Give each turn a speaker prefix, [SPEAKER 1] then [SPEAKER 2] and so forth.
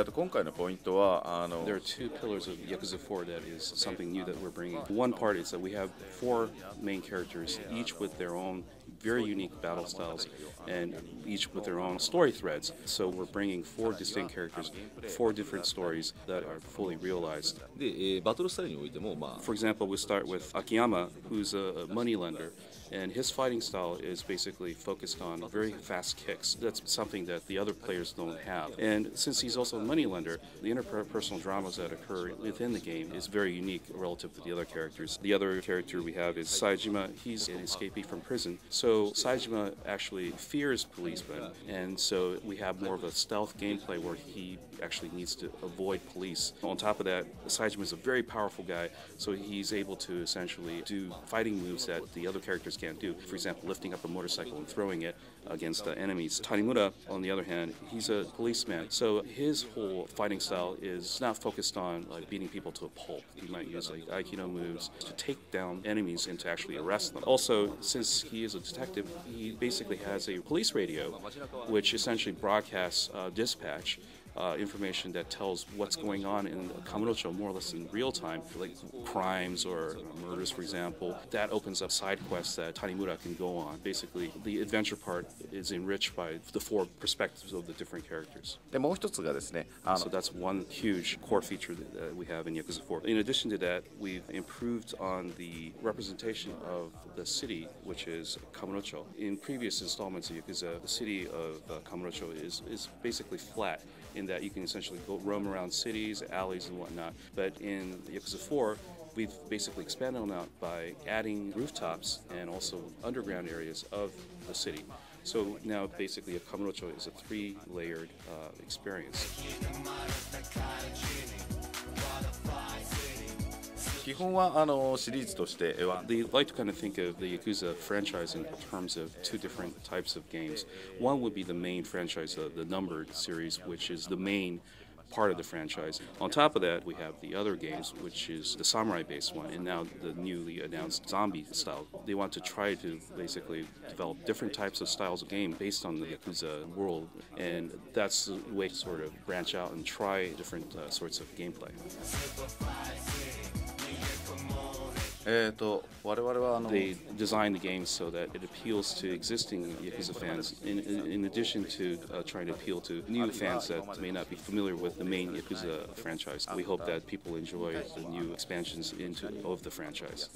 [SPEAKER 1] 今回のポイントは
[SPEAKER 2] There are two pillars of Yakuza 4 that is something new that we're bringing. One part is that we have four main characters, each with their own very unique battle styles and each with their own story threads. So we're bringing four distinct characters, four different stories that are fully realized.
[SPEAKER 1] で、バトルスタイルにおいても、
[SPEAKER 2] For example, we start with Akiyama, who's a moneylender, and his fighting style is basically focused on very fast kicks. That's something that the other players don't have. And since he's also a moneylender, the interpersonal dramas that occur within the game is very unique relative to the other characters. The other character we have is Saejima. He's an escapee from prison. So Saejima actually fears policemen, and so we have more of a stealth gameplay where he actually needs to avoid police. On top of that, Saejima is a very powerful guy, so he's able to essentially do fighting moves that the other characters can't do. For example, lifting up a motorcycle and throwing it against enemies. Tanimura, on the other hand, he's a policeman, so his whole fighting style is not focused on like beating people to a pulp. He might use like Aikido moves to take down enemies and to actually arrest them. Also, since he is a detective, he basically has a police radio, which essentially broadcasts dispatch. Information that tells what's going on in Kamurocho more or less in real time, like crimes or murders, for example. That opens up side quests that Tanimura can go on. Basically, the adventure part is enriched by the four perspectives of the different characters.
[SPEAKER 1] でもう一つがですね、
[SPEAKER 2] So that's one huge core feature that we have in Yakuza 4. In addition to that, we've improved on the representation of the city, which is Kamurocho. In previous installments of Yakuza, the city of Kamurocho is basically flat, in that you can essentially go roam around cities, alleys, and whatnot. But in Yakuza 4, we've basically expanded on that by adding rooftops and also underground areas of the city. So now basically a Kamurocho is a three-layered experience.
[SPEAKER 1] 基本はシリーズとしては
[SPEAKER 2] They like to kind of think of the Yakuza franchise in terms of two different types of games. One would be the main franchise, the numbered series, which is the main part of the franchise. On top of that, we have the other games, which is the samurai-based one, and now the newly announced zombie style. They want to try to basically develop different types of styles of game based on the Yakuza world, and that's the way to sort of branch out and try different sorts of gameplay.
[SPEAKER 1] 我々は
[SPEAKER 2] They designed the game so that it appeals to existing Yakuza fans, in addition to trying to appeal to new fans that may not be familiar with the main Yakuza franchise. We hope that people enjoy the new expansions of the franchise.